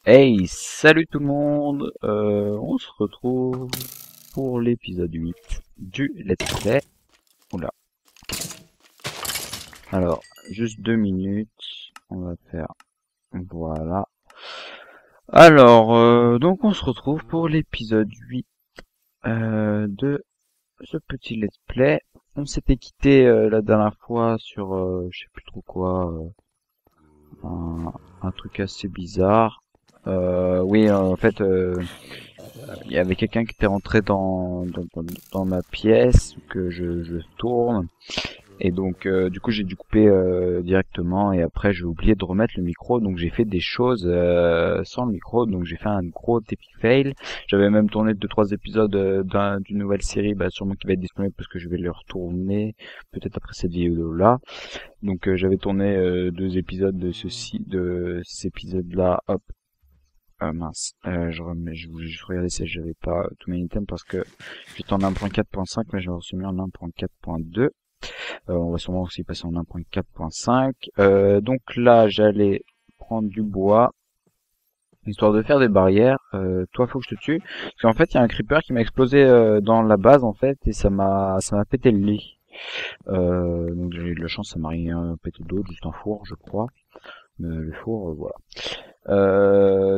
Hey, salut tout le monde. On se retrouve pour l'épisode 8 du Let's Play. Oula. Alors, juste 2 minutes. On va faire... Voilà. Alors, donc on se retrouve pour l'épisode 8 de ce petit Let's Play. On s'était quitté la dernière fois sur, je sais plus trop quoi, un truc assez bizarre. Oui, en fait... il y avait quelqu'un qui était rentré dans ma pièce que je tourne et donc du coup j'ai dû couper directement et après j'ai oublié de remettre le micro, donc j'ai fait des choses sans le micro, donc j'ai fait un gros epic fail. J'avais même tourné 2 3 épisodes d'une nouvelle série, sûrement qui va être disponible parce que je vais le retourner peut-être après cette vidéo là. Donc j'avais tourné 2 épisodes de cet épisode là, hop. Ah mince, je voulais juste regarder si j'avais pas tous mes items parce que j'étais en 1.4.5 mais je me suis mis en 1.4.2. On va sûrement aussi passer en 1.4.5. Donc là j'allais prendre du bois histoire de faire des barrières. Toi faut que je te tue parce qu'en fait il y a un creeper qui m'a explosé dans la base en fait et ça m'a pété le lit. Donc j'ai eu de la chance, ça m'a rien pété d'autre, juste un four je crois. Mais le four voilà.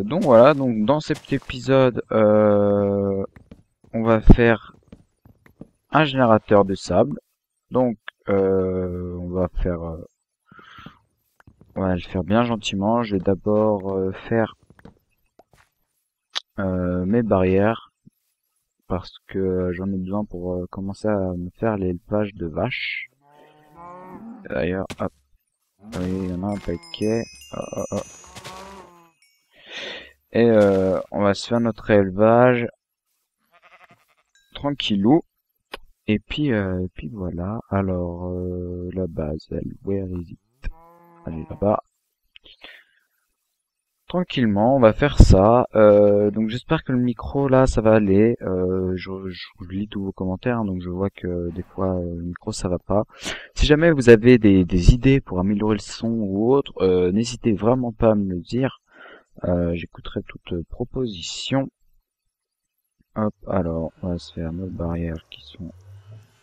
Donc voilà, donc dans cet épisode, on va faire un générateur de sable. Donc on va le faire bien gentiment. Je vais d'abord faire mes barrières parce que j'en ai besoin pour commencer à me faire l'élevage de vaches. D'ailleurs, hop, oui, il y en a un paquet. Oh, oh, oh. Et on va se faire notre élevage tranquillou. Et puis voilà. Alors la base, elle, where is it? Elle est là-bas. Tranquillement, on va faire ça. Donc j'espère que le micro là, ça va aller. Je lis tous vos commentaires, hein, donc je vois que des fois le micro ça va pas. Si jamais vous avez des idées pour améliorer le son ou autre, n'hésitez vraiment pas à me le dire. J'écouterai toute proposition. Hop, alors on va se faire nos barrières qui sont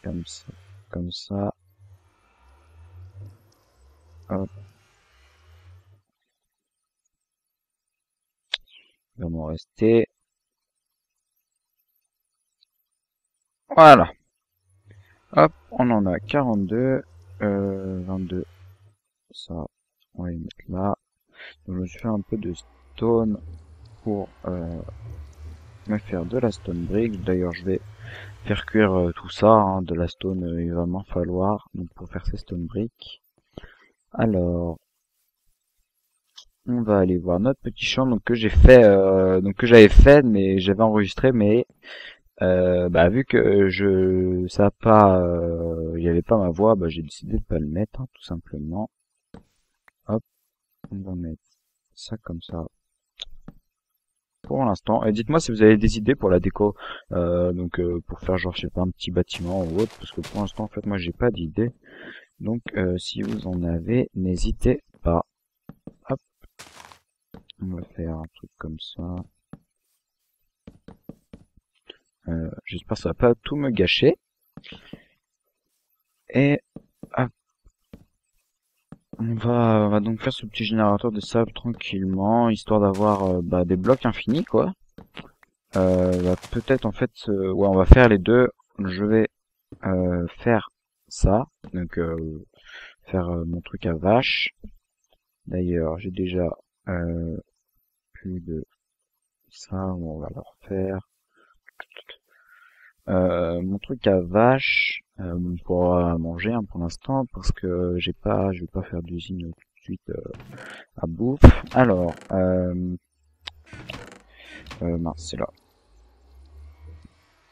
comme ça, comme ça. Hop, il va m'en rester. Voilà. Hop, on en a 42, 22. Ça, on va les mettre là. Donc, je me suis fait un peu de stone pour me faire de la stone brick. D'ailleurs, je vais faire cuire tout ça, hein, de la stone, il va m'en falloir. Donc, pour faire ces stone bricks. Alors, on va aller voir notre petit champ donc que j'ai fait, donc que j'avais fait, mais j'avais enregistré, mais vu que ça a pas, il y avait pas ma voix, j'ai décidé de pas le mettre, hein, tout simplement. Hop, on va mettre ça comme ça pour l'instant. Et dites-moi si vous avez des idées pour la déco, pour faire genre je sais pas un petit bâtiment ou autre, parce que pour l'instant en fait moi j'ai pas d'idée. Donc si vous en avez, n'hésitez pas. Hop, on va faire un truc comme ça. J'espère que ça va pas tout me gâcher. Et hop, on va donc faire ce petit générateur de sable tranquillement, histoire d'avoir des blocs infinis quoi. Peut-être en fait, ouais on va faire les deux. Je vais faire ça, donc faire mon truc à vache. D'ailleurs, j'ai déjà plus de ça, on va le refaire. Mon truc à vache, on pourra manger hein, pour l'instant parce que je vais pas faire d'usine tout de suite à bouffe. Alors, mince, c'est là.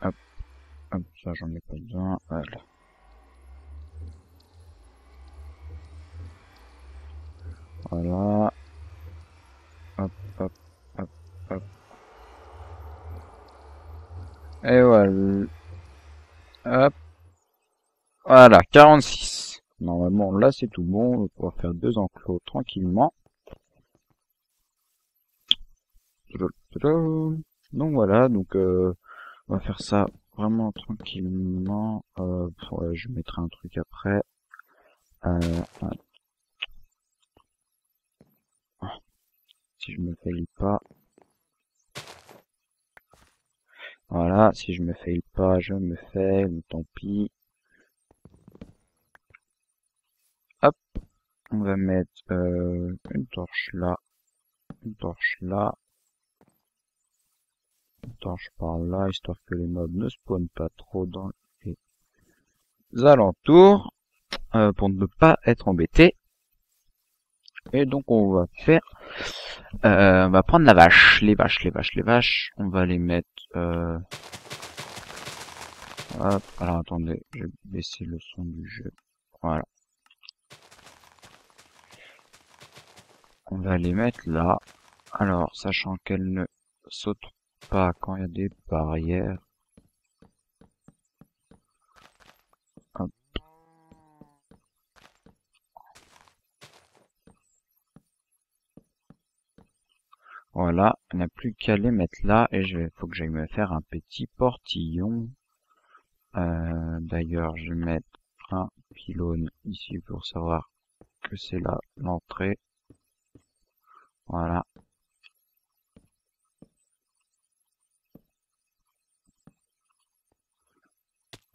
Hop, hop, ça j'en ai pas besoin. Voilà. Voilà. Hop, hop, hop, hop. Et voilà. Hop. Voilà, 46. Normalement, là, c'est tout bon. On va pouvoir faire 2 enclos tranquillement. Donc voilà, donc on va faire ça vraiment tranquillement. Ouais, je mettrai un truc après. Euh, si je me faille pas. Voilà, si je me faille pas, je me faille, mais tant pis. Hop, on va mettre une torche là, une torche là, une torche par là, histoire que les mobs ne spawnent pas trop dans les alentours, pour ne pas être embêtés. Et donc on va faire, on va prendre la vache, les vaches, les vaches, les vaches. On va les mettre, hop. Alors attendez, je vais baisser le son du jeu. Voilà. On va les mettre là. Alors, sachant qu'elles ne sautent pas quand il y a des barrières. Hop. Voilà, on n'a plus qu'à les mettre là et faut que j'aille me faire un petit portillon. D'ailleurs, je vais mettre un pylône ici pour savoir que c'est là l'entrée. Voilà.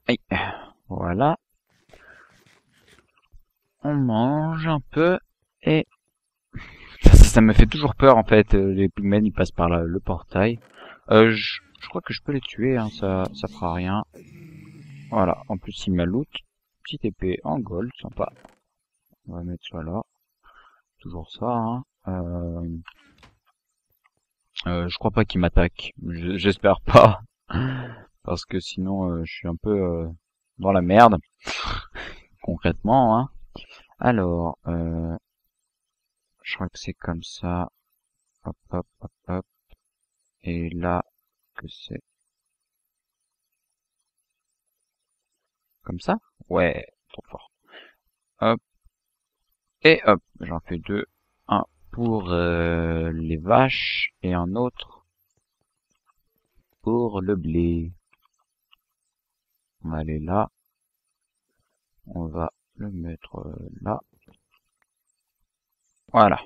Et voilà. On mange un peu et ça me fait toujours peur en fait. Les pigmen ils passent par là, le portail. Je crois que je peux les tuer, hein, ça fera rien. Voilà, en plus il m'a loot. Petite épée en gold, sympa. On va mettre ça là. Toujours ça, hein. Je crois pas qu'il m'attaque. J'espère pas. Parce que sinon je suis un peu dans la merde. Concrètement, hein. Alors, je crois que c'est comme ça. Hop, hop, hop, hop. Et là, que c'est comme ça? Ouais, trop fort. Hop. Et hop, j'en fais deux. Un pour les vaches et un autre pour le blé. On va aller là. On va le mettre là. Voilà.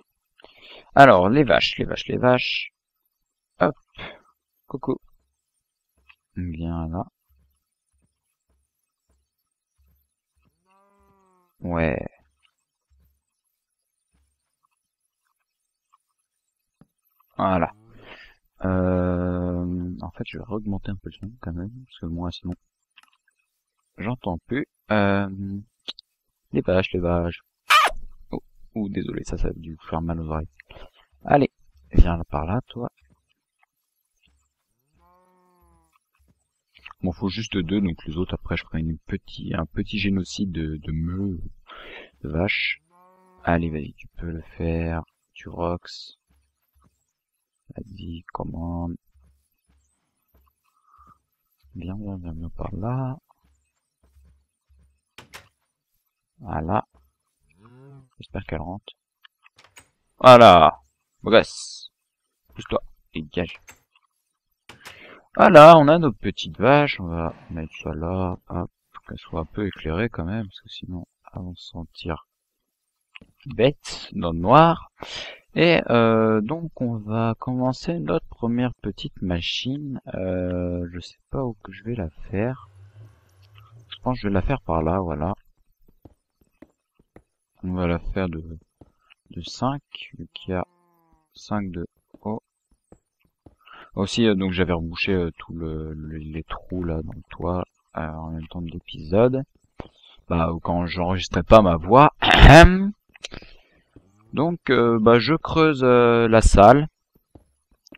Alors, les vaches, les vaches, les vaches. Hop. Coucou. Viens là. Ouais. Voilà. En fait, je vais augmenter un peu le son quand même, parce que moi, sinon, j'entends plus. Les vaches, les vaches. Oh, oh, désolé, ça a dû vous faire mal aux oreilles. Allez, viens par là, toi. Bon, faut juste deux, donc les autres, après, je ferai un petit génocide de meufs, de vaches. Allez, vas-y, tu peux le faire. Tu rocks. Vas-y, commande. Viens, viens, viens, viens par là. Voilà. J'espère qu'elle rentre. Voilà. Beau gosse. Pousse-toi. Dégage. Voilà, on a nos petites vaches. On va mettre ça là. Hop. Faut qu'elles soient un peu éclairées quand même, parce que sinon, elles vont se sentir bêtes dans le noir. Et donc, on va commencer notre première petite machine. Je sais pas où que je vais la faire. Je pense que je vais la faire par là, voilà. On va la faire de 5, vu qu'il y a 5 de haut. Aussi, donc j'avais rebouché tous les trous là dans le toit en même temps de l'épisode. Bah, quand j'enregistrais pas ma voix. Donc, bah, je creuse la salle.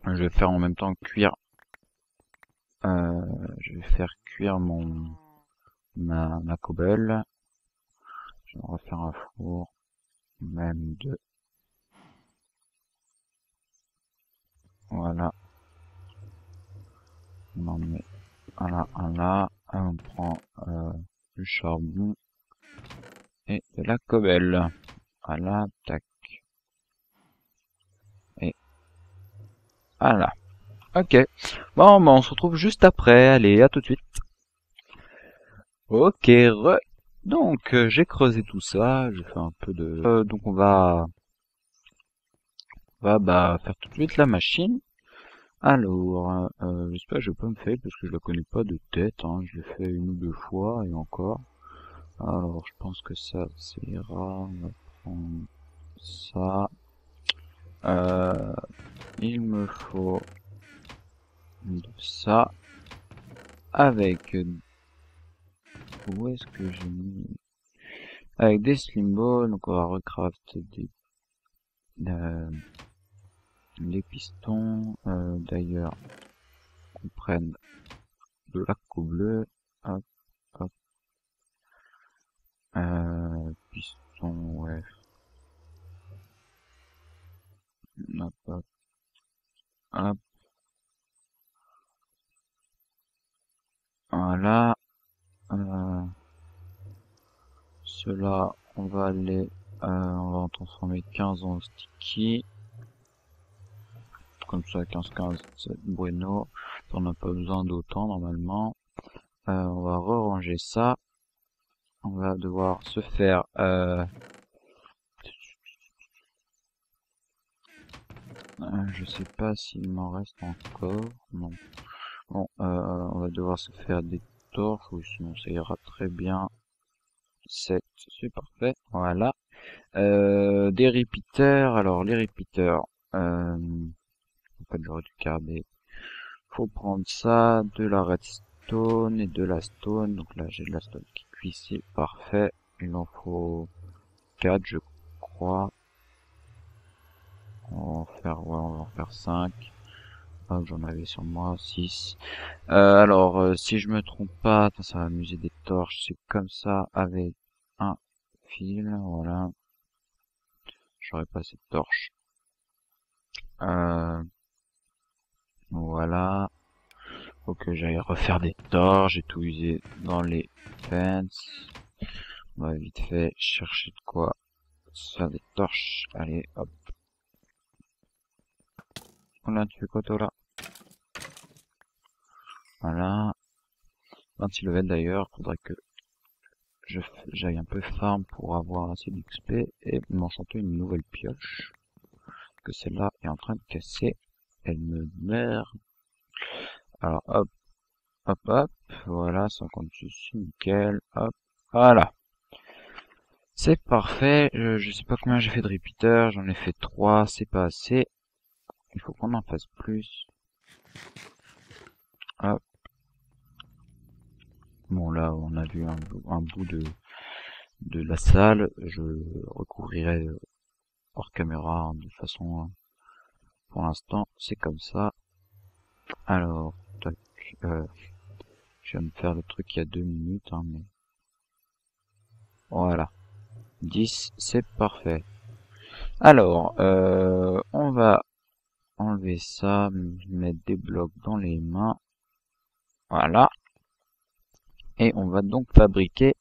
Je vais faire en même temps cuire. Je vais faire cuire ma cobble. Je vais refaire un four, même deux. Voilà. On en met un là, un là. On prend du charbon et de la cobble. Voilà, tac. Et Voilà. Ok. Bon, bah, on se retrouve juste après. Allez, à tout de suite. Ok, donc j'ai creusé tout ça, j'ai fait un peu de... donc on va bah, faire tout de suite la machine. Alors, j'espère que je vais pas me faire parce que je la connais pas de tête, hein. Je l'ai fait une ou deux fois et encore. Alors je pense que ça ira, on va prendre ça. Il me faut de ça avec... Où est-ce que j'ai mis... Avec des slim balls, donc on va recraft les pistons, d'ailleurs, qu'on prenne de l'arc bleu, hop, hop, piston, ouais, hop, hop, hop, voilà, cela, on va en transformer 15 en sticky, comme ça, 15-15, c'est bueno, on n'a pas besoin d'autant, normalement, on va ranger ça, on va devoir se faire, je sais pas s'il m'en reste encore, non. Bon, on va devoir se faire des torches, ou sinon ça ira très bien. 7, c'est parfait, voilà. Des repeaters, alors les repeaters, en fait j'aurais dû garder. Faut prendre ça, de la redstone et de la stone, donc là j'ai de la stone qui cuit ici, parfait. Il en faut 4 je crois. On va en faire, ouais, on va en faire 5. Ah, j'en avais sur moi 6. Alors, si je me trompe pas, attends, ça va amuser des torches, c'est comme ça avec un fil, voilà. J'aurais pas cette torche. Euh, voilà. Faut que j'aille refaire des torches, j'ai tout usé dans les fences. On va vite fait chercher de quoi se faire des torches. Allez, hop. Voilà, tu fais quoi toi là? Voilà. 26 level d'ailleurs, faudrait que j'aille un peu farm pour avoir assez d'XP et m'enchanter une nouvelle pioche. Que celle-là est en train de casser. Elle me meurt. Alors hop, hop, hop. Voilà, 56, nickel. Hop, voilà. C'est parfait. Je sais pas combien j'ai fait de repeaters. J'en ai fait 3, c'est pas assez. Il faut qu'on en fasse plus. Hop. Bon là, on a vu un bout de la salle. Je recouvrirai hors caméra, hein, de façon... pour l'instant, c'est comme ça. Alors, tac, je viens de faire le truc il y a 2 minutes, hein, mais... Voilà. 10, c'est parfait. Alors, on va enlever ça, mettre des blocs dans les mains. Voilà. Et on va donc fabriquer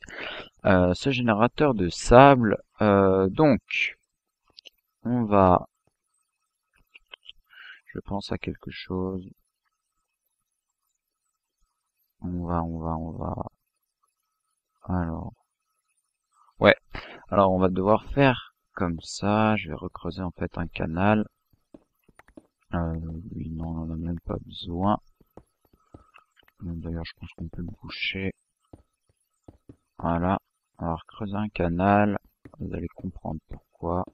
ce générateur de sable. Donc, on va... Je pense à quelque chose. On va... Alors... Ouais. Alors, on va devoir faire comme ça. Je vais recreuser en fait un canal. Oui, non, on en a même pas besoin. D'ailleurs, je pense qu'on peut le boucher. Voilà. On va recreuser un canal. Vous allez comprendre pourquoi.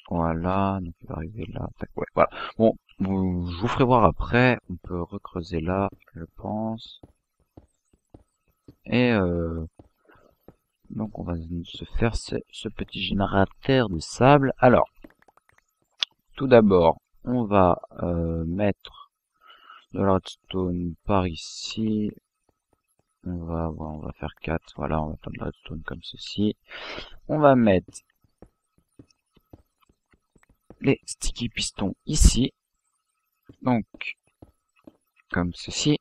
Voilà. Donc, il va arriver là. Tac, ouais, voilà. Bon, je vous ferai voir après. On peut recreuser là, je pense. Et donc, on va se faire ce petit générateur de sable. Alors, tout d'abord, on va mettre de la redstone par ici. On va faire 4, voilà, on va faire de la redstone comme ceci. On va mettre les sticky pistons ici. Donc, comme ceci.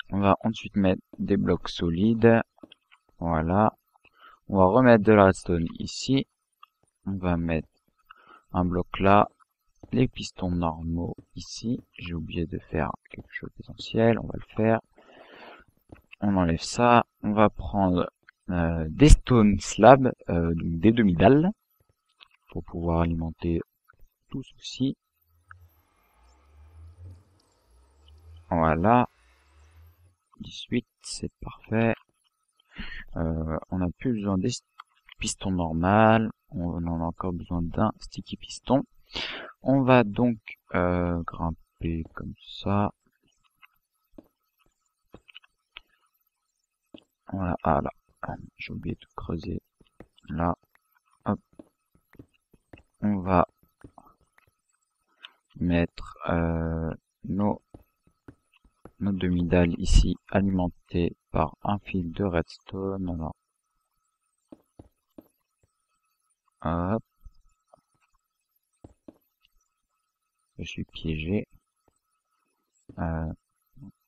On va ensuite mettre des blocs solides. Voilà. On va remettre de la redstone ici. On va mettre un bloc là. les pistons normaux ici. J'ai oublié de faire quelque chose d'essentiel, on va le faire. On enlève ça, on va prendre des stone slabs, donc des demi-dalles, pour pouvoir alimenter tout ceci. Voilà. 18, c'est parfait. On n'a plus besoin des pistons normaux, on en a encore besoin d'un sticky piston. On va donc grimper comme ça. Voilà, ah là, j'ai oublié de creuser là. Hop. On va mettre nos demi-dalles ici alimentées par un fil de redstone. Alors, hop. Je suis piégé. On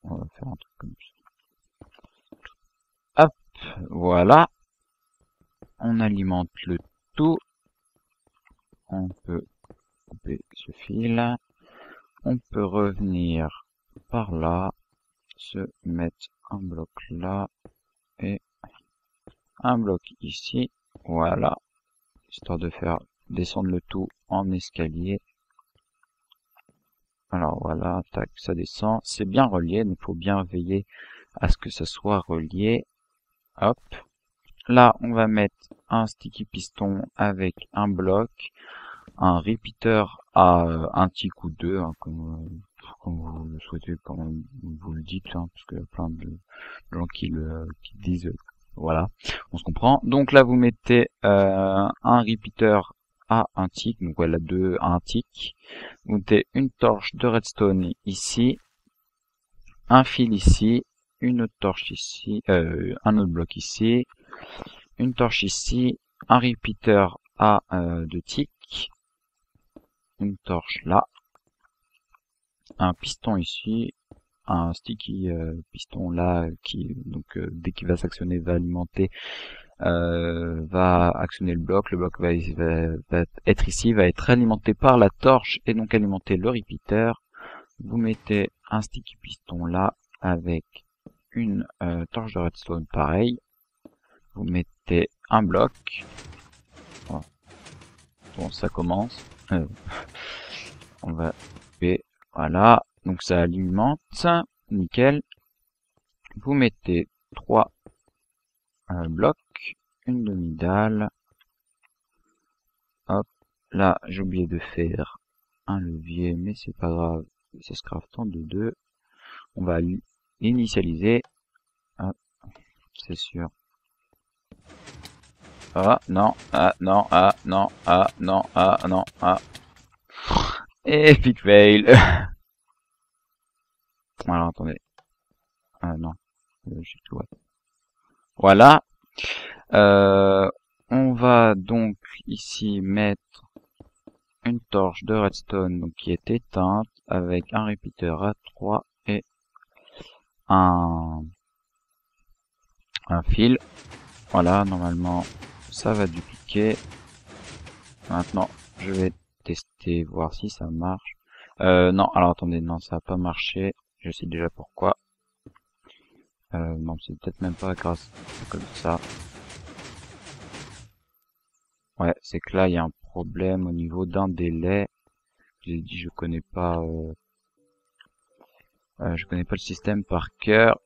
va faire un truc comme ça. Hop, voilà. On alimente le tout. On peut couper ce fil. On peut revenir par là, se mettre un bloc là et un bloc ici. Voilà, histoire de faire descendre le tout en escalier. Alors voilà, tac, ça descend. C'est bien relié, donc il faut bien veiller à ce que ça soit relié. Hop. Là, on va mettre un sticky piston avec un bloc, un repeater à un tick ou deux, hein, comme vous le souhaitez, comme vous le dites, hein, parce qu'il y a plein de gens qui disent, voilà, on se comprend. Donc là, vous mettez un repeater à un tick, donc voilà, deux à un tick. Vous mettez une torche de redstone ici, un fil ici, une autre torche ici, un autre bloc ici, une torche ici, un repeater à deux ticks, une torche là, un piston ici, un sticky piston là qui donc dès qu'il va s'actionner va alimenter, va actionner le bloc va être ici, va être alimenté par la torche et donc alimenter le repeater. Vous mettez un sticky piston là avec une torche de redstone pareil. Vous mettez un bloc. Bon, ça commence. On va couper. Voilà. Donc ça alimente. Nickel. Vous mettez 3 blocs. Une demi-dalle. Hop. Là, j'ai oublié de faire un levier, mais c'est pas grave. Ça se craft en 2. On va l'initialiser. C'est sûr. Ah non, ah non, ah non, ah non, ah non, ah. Epic fail. Alors attendez. Ah non. Voilà. On va donc ici mettre une torche de redstone donc qui est éteinte avec un repeater à 3 et un fil. Voilà, normalement ça va dupliquer. Maintenant je vais tester, voir si ça marche. Non, alors attendez, non, ça n'a pas marché. Je sais déjà pourquoi. Non, c'est peut-être même pas grâce à comme ça. Ouais, c'est que là, il y a un problème au niveau d'un délai. J'ai dit, je connais pas le système par cœur.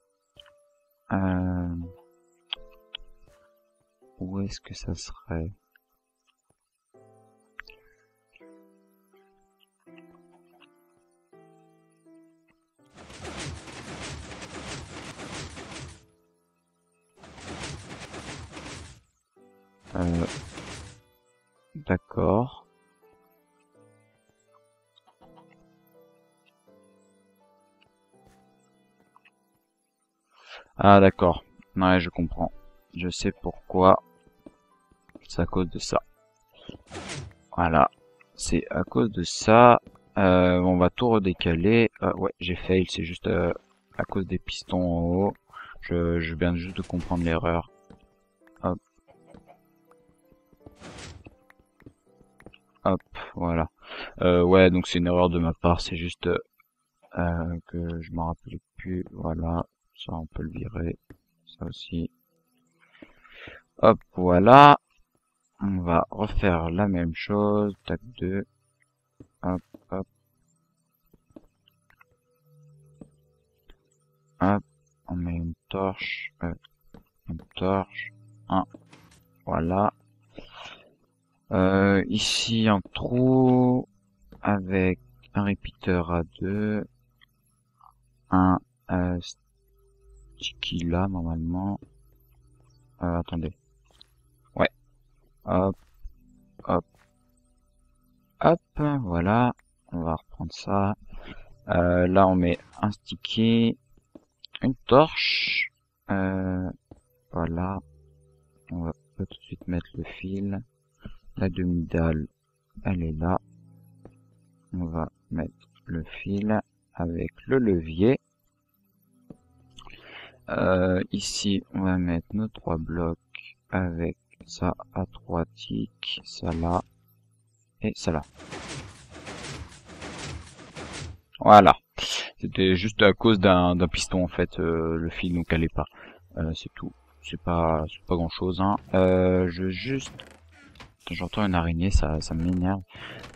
Où est-ce que ça serait? D'accord. Ah d'accord. Ouais, je comprends. Je sais pourquoi. C'est à cause de ça. Voilà. C'est à cause de ça. On va tout redécaler. Ouais, j'ai fail. C'est juste à cause des pistons en haut. Je viens juste de comprendre l'erreur. Hop. Hop, voilà. Ouais, donc c'est une erreur de ma part, c'est juste que je m'en rappelais plus. Voilà, ça on peut le virer, ça aussi. Hop, voilà. On va refaire la même chose. Tac 2. Hop, hop, hop. On met une torche. Une torche. Un. Voilà. Ici un trou avec un repeater à 2. Un sticky là normalement. Attendez. Ouais. Hop, hop, hop. Voilà. On va reprendre ça. Là on met un sticky. Une torche. Voilà. On va tout de suite mettre le fil. La demi-dalle, elle est là. On va mettre le fil avec le levier. Ici, on va mettre nos 3 blocs avec ça à 3 ticks, ça là et ça là. Voilà. C'était juste à cause d'un piston en fait, le fil donc allait pas. C'est tout. C'est pas grand chose. Hein. Je veux juste. J'entends une araignée, ça m'énerve.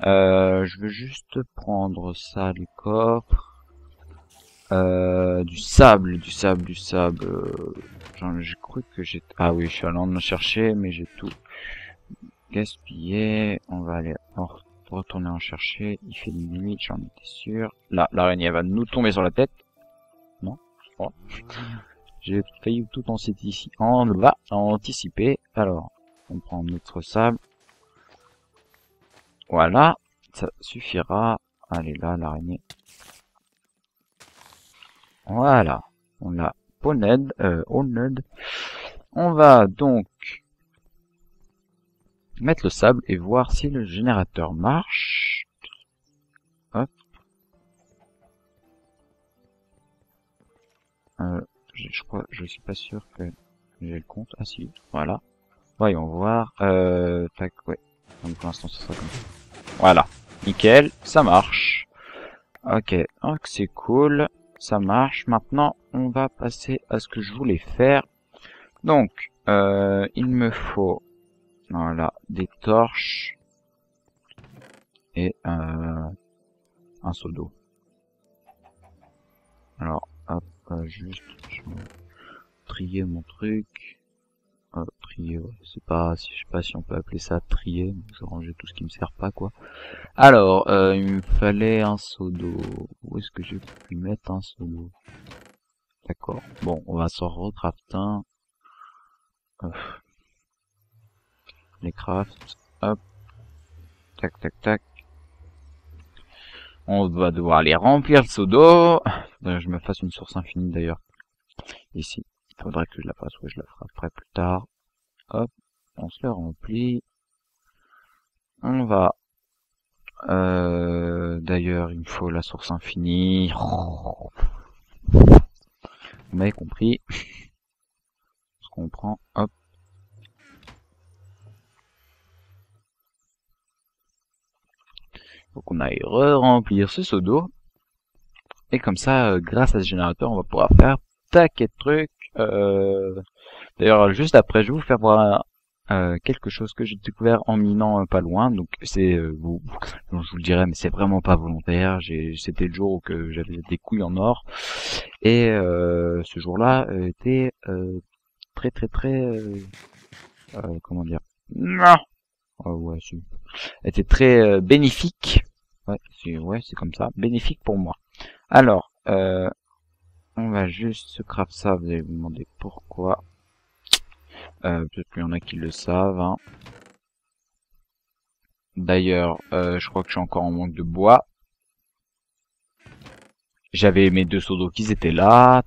Je veux juste prendre ça, les coffres. Du sable. J'ai cru que j'ai... Ah oui, je suis allé en chercher, mais j'ai tout gaspillé. On va aller retourner en chercher. Il fait nuit, j'en étais sûr. Là, l'araignée va nous tomber sur la tête. Non, je crois. J'ai failli tout anticiper. Alors, on prend notre sable. Voilà, ça suffira. Allez là, l'araignée. Voilà, on l'a owned. On va donc mettre le sable et voir si le générateur marche. Hop. Je crois, je suis pas sûr que j'ai le compte. Ah si, voilà. Voyons voir. Tac, ouais. Donc pour l'instant, ce sera comme ça. Voilà, nickel, ça marche. Ok, donc c'est cool. Ça marche. Maintenant, on va passer à ce que je voulais faire. Donc, il me faut, voilà, des torches et un seau d'eau. Alors, hop, juste, je vais trier mon truc. Trier, ouais, c'est pas, je sais pas si on peut appeler ça trier. Je vais ranger tout ce qui me sert pas, quoi. Alors, il me fallait un seau d'eau. Où est-ce que j'ai pu mettre un seau d'eau? D'accord. Bon, on va s'en recraft un. Les crafts. Hop. Tac, tac, tac. On va devoir les remplir le seau d'eau. Faudrait que je me fasse une source infinie d'ailleurs. Ici. Faudrait que je la fasse. Ouais, je la ferai après plus tard. Hop. On se le remplit. On va... d'ailleurs, il me faut la source infinie. Vous m'avez compris. Ce qu'on prend. Hop. Donc on aille re-remplir ce seau d'eau. Et comme ça, grâce à ce générateur, on va pouvoir faire taquet de trucs. D'ailleurs, juste après, je vais vous faire voir quelque chose que j'ai découvert en minant pas loin. Donc c'est je vous le dirai, mais c'est vraiment pas volontaire. C'était le jour où que j'avais des couilles en or. Et ce jour-là était très comment dire, non, ouais, était très bénéfique. Ouais, c'est comme ça, bénéfique pour moi. Alors, on va juste se craft ça. Vous allez vous demander pourquoi. Peut-être qu'il y en a qui le savent. Hein. D'ailleurs, je crois que je suis encore en manque de bois. J'avais mes 2 seaux d'eau qui étaient là.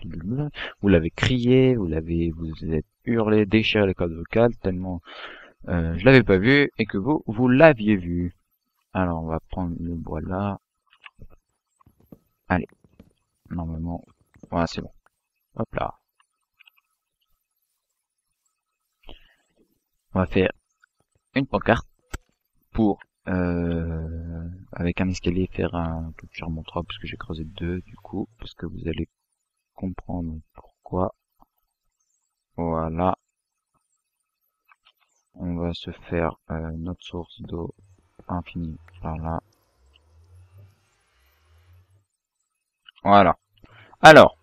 Vous l'avez crié, vous êtes hurlé, déchiré les codes vocales tellement je l'avais pas vu et que vous l'aviez vu. Alors on va prendre le bois là. Allez, normalement, voilà c'est bon. Hop là. On va faire une pancarte pour avec un escalier faire un truc sur mon 3 parce que j'ai creusé 2 du coup, parce que vous allez comprendre pourquoi. Voilà, on va se faire notre source d'eau infinie par là. Voilà. Alors,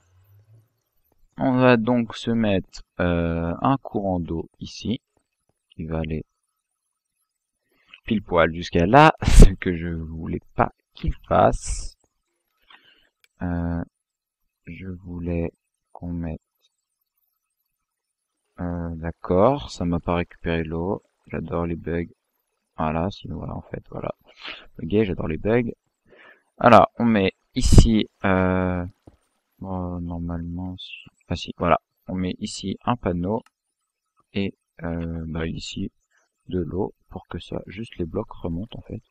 on va donc se mettre un courant d'eau ici, qui va aller pile poil jusqu'à là, ce que je voulais pas qu'il fasse. Je voulais qu'on mette... d'accord, ça m'a pas récupéré l'eau. J'adore les bugs. Voilà, sinon voilà en fait, voilà. Ok, j'adore les bugs. Alors, on met ici... bon, normalement, si... Ah si, voilà. On met ici un panneau et bah, ici de l'eau pour que ça, juste les blocs remontent en fait.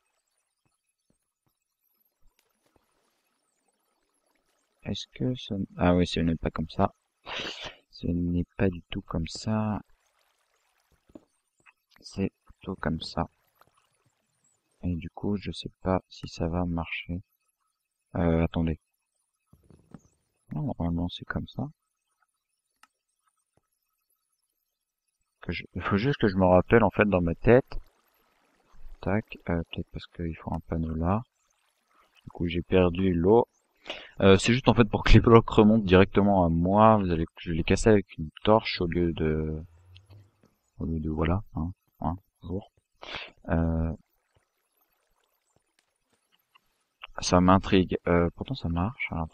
Est-ce que ça... Ah oui, ce n'est pas comme ça. Ce n'est pas du tout comme ça. C'est plutôt comme ça. Et du coup, je sais pas si ça va marcher. Attendez. Non, normalement, c'est comme ça. Il faut juste que je me rappelle, en fait, dans ma tête. Tac, peut-être parce qu'il faut un panneau là. Du coup, j'ai perdu l'eau. C'est juste, en fait, pour que les blocs remontent directement à moi. Je vais les casser avec une torche au lieu de voilà, toujours. Euh, Ça m'intrigue. Pourtant, ça marche. Alors,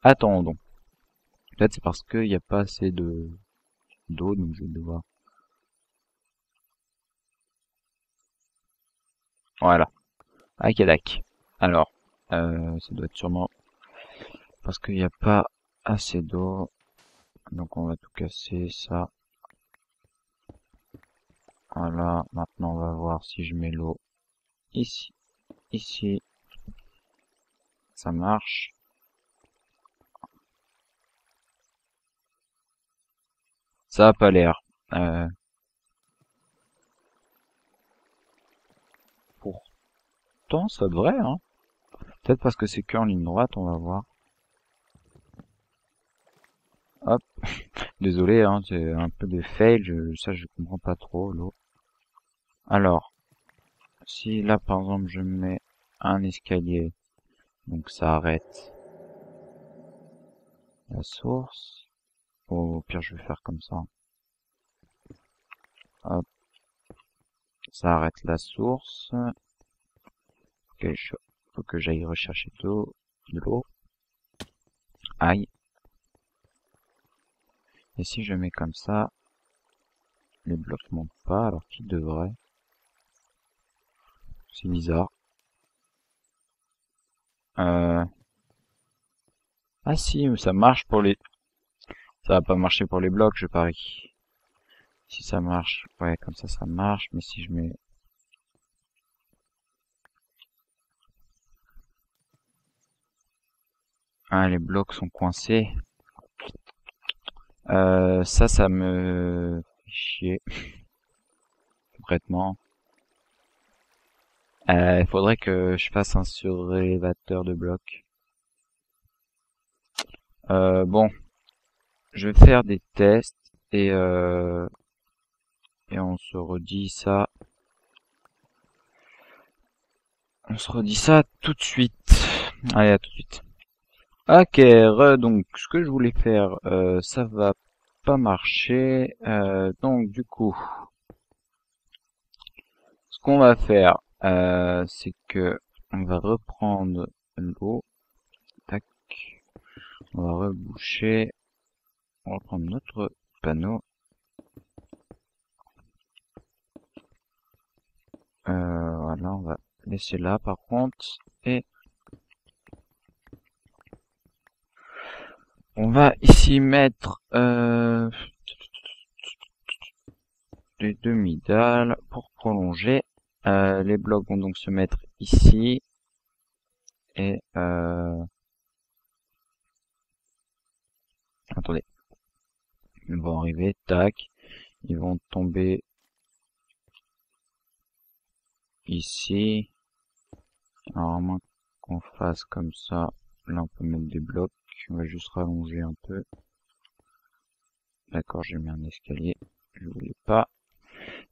attendons. Peut-être c'est parce qu'il n'y a pas assez de d'eau, donc je vais devoir... Voilà. Akadac. Alors, ça doit être sûrement parce qu'il n'y a pas assez d'eau. Donc on va tout casser, ça. Voilà, maintenant on va voir si je mets l'eau ici, ici. Ça marche. Ça a pas l'air. Euh, Pourtant, ça devrait, hein. Peut-être parce que c'est que en ligne droite, on va voir. Hop. Désolé, hein, c'est un peu des fails, ça je comprends pas trop, l'eau. Alors, si là par exemple je mets un escalier, donc ça arrête la source. Au pire je vais faire comme ça. Hop, ça arrête la source. Ok, faut que j'aille rechercher de l'eau. Aïe. Et si je mets comme ça, les blocs montent pas alors qu'ils devraient. C'est bizarre. Euh... Ah si, ça marche pour les... Ça va pas marcher pour les blocs, je parie. Si ça marche, ouais, comme ça marche. Mais si je mets... Ah, les blocs sont coincés. Ça me fait chier. Concrètement. Il faudrait que je fasse un surélévateur de blocs. Bon, je vais faire des tests et on se redit ça. On se redit ça tout de suite. Allez, à tout de suite. Ok, donc ce que je voulais faire, ça va pas marcher. Donc du coup, ce qu'on va faire, c'est que on va reprendre l'eau. Tac. On va reboucher. On va prendre notre panneau. Voilà, on va laisser là par contre. Et on va ici mettre des demi-dalles pour prolonger. Les blocs vont donc se mettre ici. Et attendez. Ils vont arriver, tac. Ils vont tomber ici. Alors à moins qu'on fasse comme ça, là on peut mettre des blocs, on va juste rallonger un peu. D'accord, j'ai mis un escalier, je voulais pas.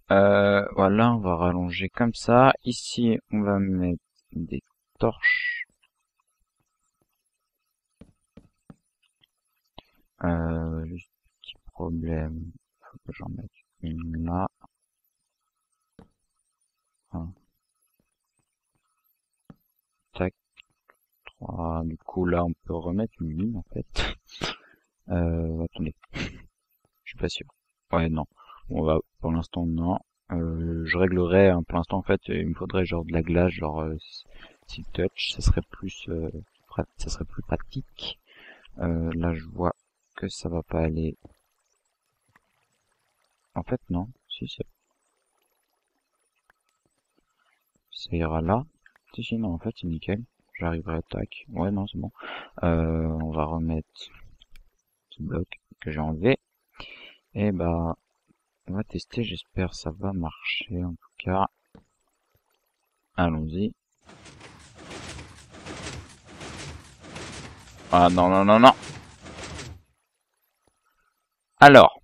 Voilà, on va rallonger comme ça. Ici, on va mettre des torches. Juste petit problème, faut que j'en mette une là. Un, tac, 3. Du coup, là, on peut remettre une ligne en fait. Attendez, je suis pas sûr. Ouais, non. On va, pour l'instant, non. Je réglerai, hein, pour l'instant, en fait, il me faudrait genre de la glace, genre silk touch, ça serait plus, ça serait plus pratique. Là, je vois que ça va pas aller. En fait, non. Si, ça ira là. Si, non, en fait, c'est nickel. J'arriverai, tac. Ouais, non, c'est bon. On va remettre ce bloc que j'ai enlevé. Et bah, on va tester, j'espère ça va marcher en tout cas. Allons-y. Ah non, non, non, non. Alors,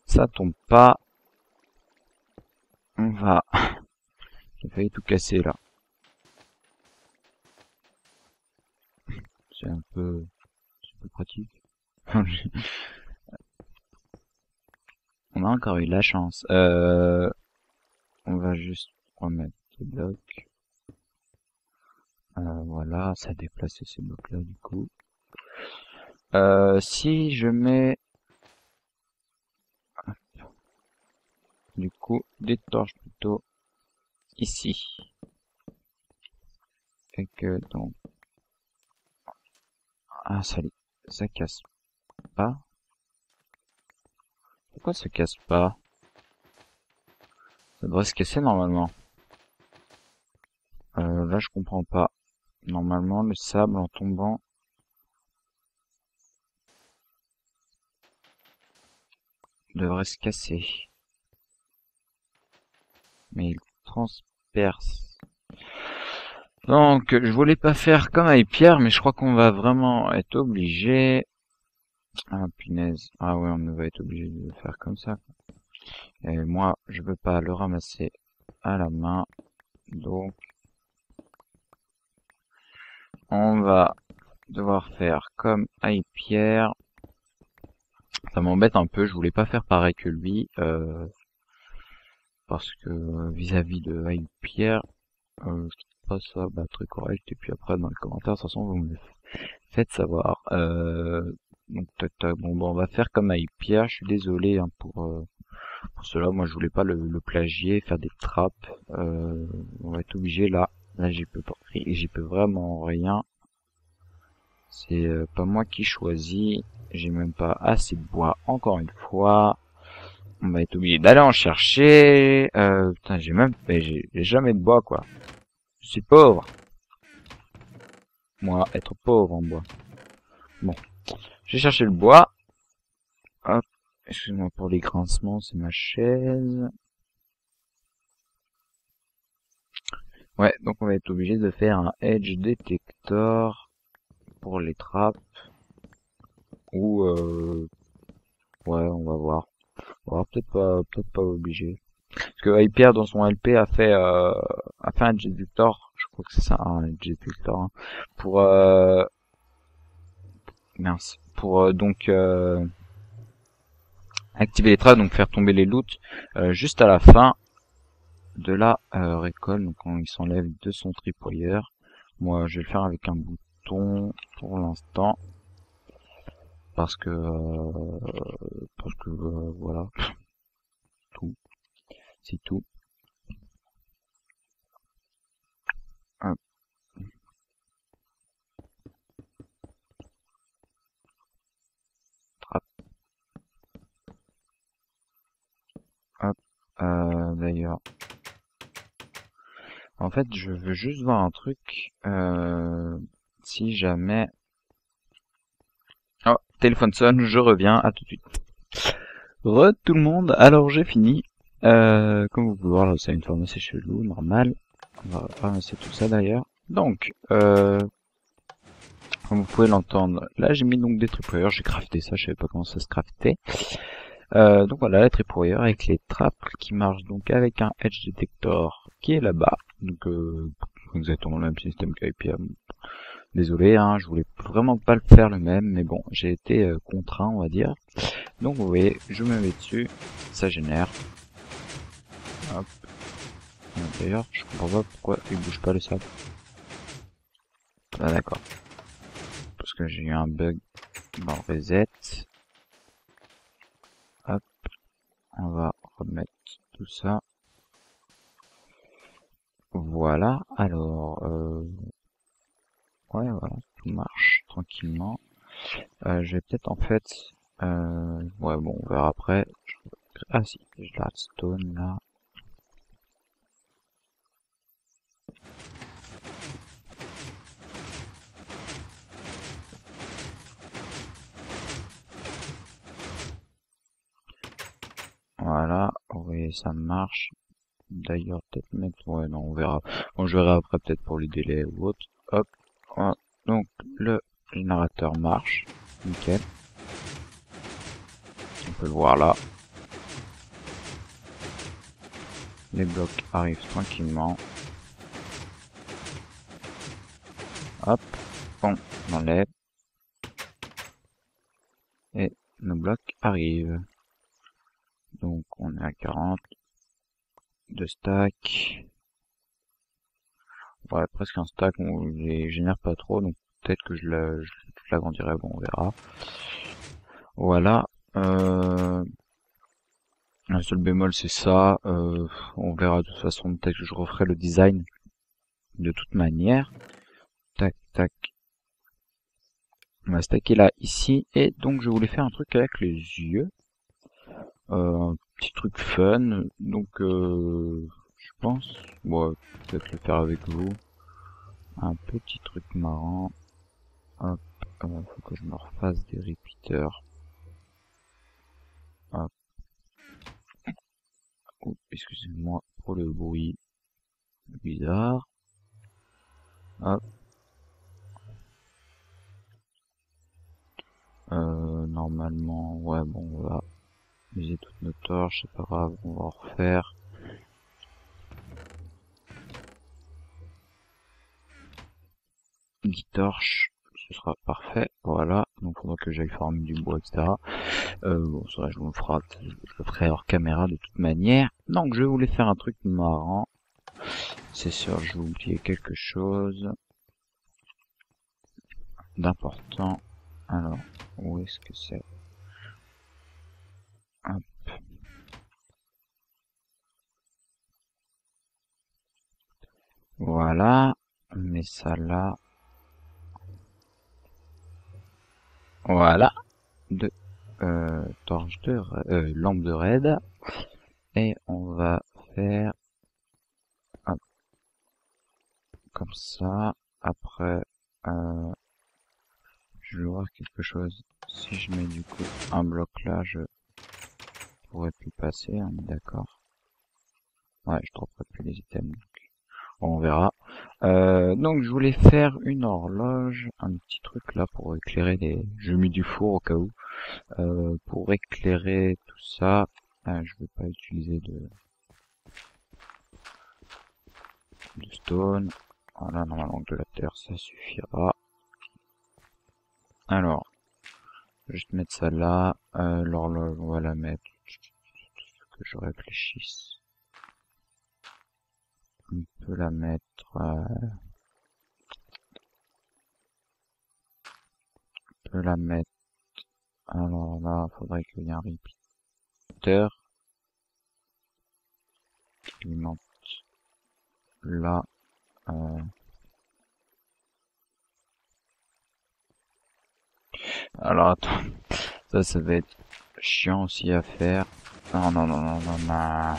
ça tombe pas. On va... J'ai failli tout casser là. C'est un peu pratique. On a encore eu de la chance. On va juste remettre les blocs. Voilà, ça a déplacé ces blocs là du coup. Si je mets du coup des torches plutôt ici et que donc ça casse pas. Pourquoi ça casse pas? Ça devrait se casser normalement. Là je comprends pas. Normalement le sable en tombant devrait se casser. Mais il transperce. Donc je voulais pas faire comme avec Pierre, mais je crois qu'on va vraiment être obligé. Ah punaise. Ah ouais, on va être obligé de le faire comme ça. Et moi je veux pas le ramasser à la main. Donc on va devoir faire comme avec Pierre. Ça m'embête un peu, je voulais pas faire pareil que lui, parce que vis-à-vis de avec Pierre, je trouve pas ça très correct. Et puis après dans les commentaires, de toute façon vous me le faites savoir. Donc bon, on va faire comme avec Pierre. Je suis désolé hein, pour cela. Moi je voulais pas le plagier, faire des trappes. On va être obligé là. Là j'y peux vraiment rien. C'est pas moi qui choisis. J'ai même pas assez de bois encore une fois. On va être obligé d'aller en chercher. Putain, j'ai jamais de bois quoi. Je suis pauvre. Moi, être pauvre en bois. Bon, j'ai cherché le bois. Hop, excuse-moi pour les grincements, c'est ma chaise. Ouais, donc on va être obligé de faire un edge detector pour les trappes. Ou ouais, on va voir. On va peut-être pas obligé. Parce que Hyper dans son LP a fait un edge detector. Je crois que c'est ça, un edge detector. Hein, pour mince, pour donc activer les trappes, donc faire tomber les loots juste à la fin de la récolte, donc quand il s'enlève de son tripwire. Moi je vais le faire avec un bouton pour l'instant parce que voilà, tout, c'est tout. Hop. Hop. D'ailleurs, en fait je veux juste voir un truc, si jamais... Oh, téléphone sonne, je reviens, à tout de suite. Re tout le monde, alors j'ai fini. Comme vous pouvez voir, là, c'est une forme assez chelou, normal. On va ramasser tout ça d'ailleurs. Donc, comme vous pouvez l'entendre, là j'ai mis donc des tripwires, j'ai crafté ça, je savais pas comment ça se craftait. Donc voilà, la tripwire avec les trappes qui marchent donc avec un edge detector qui est là-bas. Donc exactement le même système qu'IPM. Désolé, hein, je voulais vraiment pas le faire le même, mais bon, j'ai été contraint, on va dire. Donc vous voyez, je me mets dessus, ça génère. Hop. D'ailleurs, je comprends pas pourquoi il bouge pas le sable. Ah d'accord. Parce que j'ai eu un bug dans le reset. Hop, on va remettre tout ça. Voilà, alors, ouais, voilà, tout marche tranquillement. Je vais peut-être en fait, ouais, bon, on verra après. Ah si, j'ai la redstone là. Voilà, oui, ça marche. D'ailleurs, peut-être mettre, ouais, non, on verra. Bon, je verrai après peut-être pour les délais ou autre. Hop, voilà. Donc le générateur marche, nickel. On peut le voir là. Les blocs arrivent tranquillement. Hop, bon, on enlève. Et nos blocs arrivent. Donc on est à 40 de stack. Ouais, presque un stack, on les génère pas trop, donc peut-être que je l'agrandirai, bon on verra. Voilà. Un seul bémol c'est ça, on verra de toute façon, peut-être que je referai le design de toute manière. Tac, tac. On va stacker là, ici, et donc je voulais faire un truc avec les yeux. Un petit truc fun, donc je pense, ouais, peut-être le faire avec vous. Un petit truc marrant. Hop, faut que je me refasse des repeaters. Hop, oh, excusez-moi pour le bruit bizarre. Hop, normalement, ouais, bon, on va user toutes nos torches, c'est pas grave, on va en refaire. 10 torches, ce sera parfait, voilà. Donc, faudra que j'aille farmer du bois, etc. Bon, ça, je vous le ferai, je le ferai hors caméra de toute manière. Donc, je voulais faire un truc marrant. C'est sûr, je vais oublier quelque chose d'important. Alors, où est-ce que c'est? Hop. Voilà, mais ça là. Voilà, de torche de lampe de raid. Et on va faire hop, comme ça. Après, je vais voir quelque chose. Si je mets du coup un bloc là, je pourrais plus passer, on est d'accord. Ouais, je dropperai plus les items. Bon, on verra. Donc je voulais faire une horloge, un petit truc là pour éclairer les... Je mets du four au cas où. Pour éclairer tout ça, je vais pas utiliser de stone. Voilà, normalement de la terre ça suffira. Alors, juste mettre ça là. L'horloge, on va la mettre. Que je réfléchisse. On peut la mettre. On peut la mettre. Alors là, faudrait qu'il y ait un repeater. Qui alimente là. Alors attends, ça va être chiant aussi à faire. Non, non, non, non, non, non.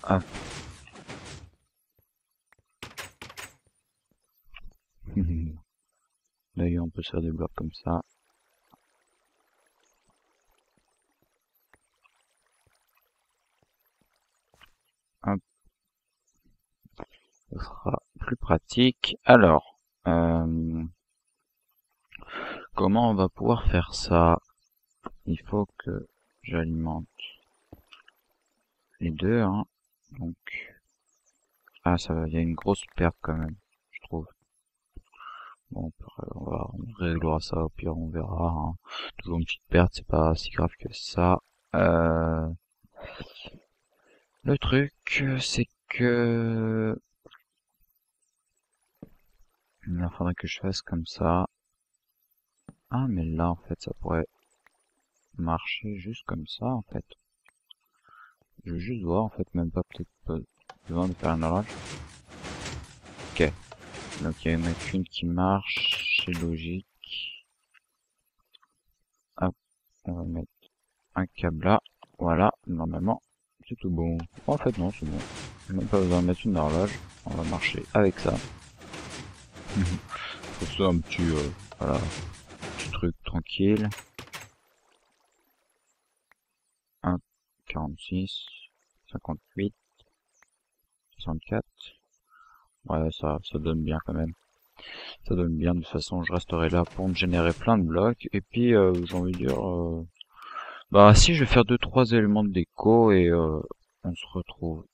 Hop. D'ailleurs, on peut se faire des blocs comme ça. Hop. Ce sera plus pratique. Alors, euh, comment on va pouvoir faire ça? Il faut que j'alimente les deux, hein. Donc, ah, ça va, il y a une grosse perte quand même, je trouve. Bon, on réglera ça, au pire on verra, hein. Toujours une petite perte, c'est pas si grave que ça. Euh, le truc, c'est que il faudrait que je fasse comme ça. Ah, mais là, en fait, ça pourrait marcher juste comme ça, en fait. Je veux juste voir, en fait, même pas peut-être pas besoin de faire un orage. Ok. Donc, il y en a qu'une qui marche, c'est logique. Hop, on va mettre un câble là. Voilà, normalement, c'est tout bon. En fait, non, c'est bon. Même pas besoin de mettre une horloge. On va marcher avec ça. Pour ça, un petit, voilà, petit truc tranquille. 1, 46, 58, 64. Ouais, ça donne bien quand même. Ça donne bien. De toute façon, je resterai là pour me générer plein de blocs. Et puis, j'ai envie de dire, bah, si je vais faire 2-3 éléments de déco et on se retrouve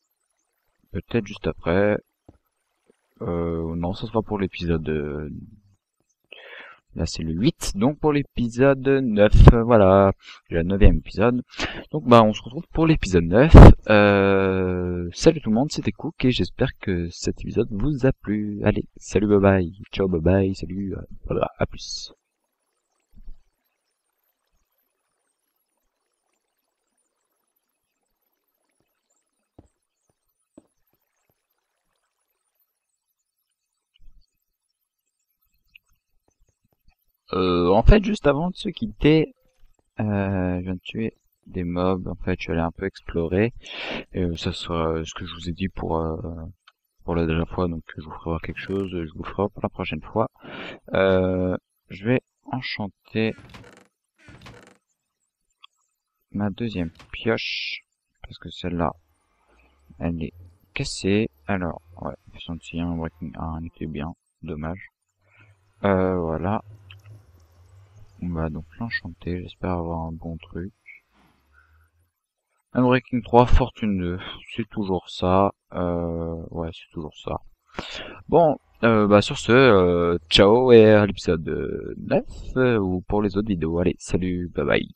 peut-être juste après. Non, ça sera pour l'épisode. Là, c'est le 8, donc pour l'épisode 9. Voilà, le 9e épisode. Donc, bah, on se retrouve pour l'épisode 9. Salut tout le monde, c'était Cook et j'espère que cet épisode vous a plu. Allez, salut, bye bye. Ciao, bye bye, salut, voilà, à plus. En fait, juste avant de se quitter, je viens de tuer des mobs. En fait, je suis allé un peu explorer. Et ça sera ce que je vous ai dit pour la dernière fois. Donc, je vous ferai voir quelque chose. Je vous le ferai pour la prochaine fois. Je vais enchanter ma deuxième pioche. Parce que celle-là, elle est cassée. Alors, ouais, senti un breaking 1 était bien. Dommage. Voilà. On va donc l'enchanter. J'espère avoir un bon truc. Unbreaking 3, Fortune 2, c'est toujours ça. Ouais, c'est toujours ça. Bon, bah sur ce, ciao et à l'épisode 9 ou pour les autres vidéos. Allez, salut, bye bye.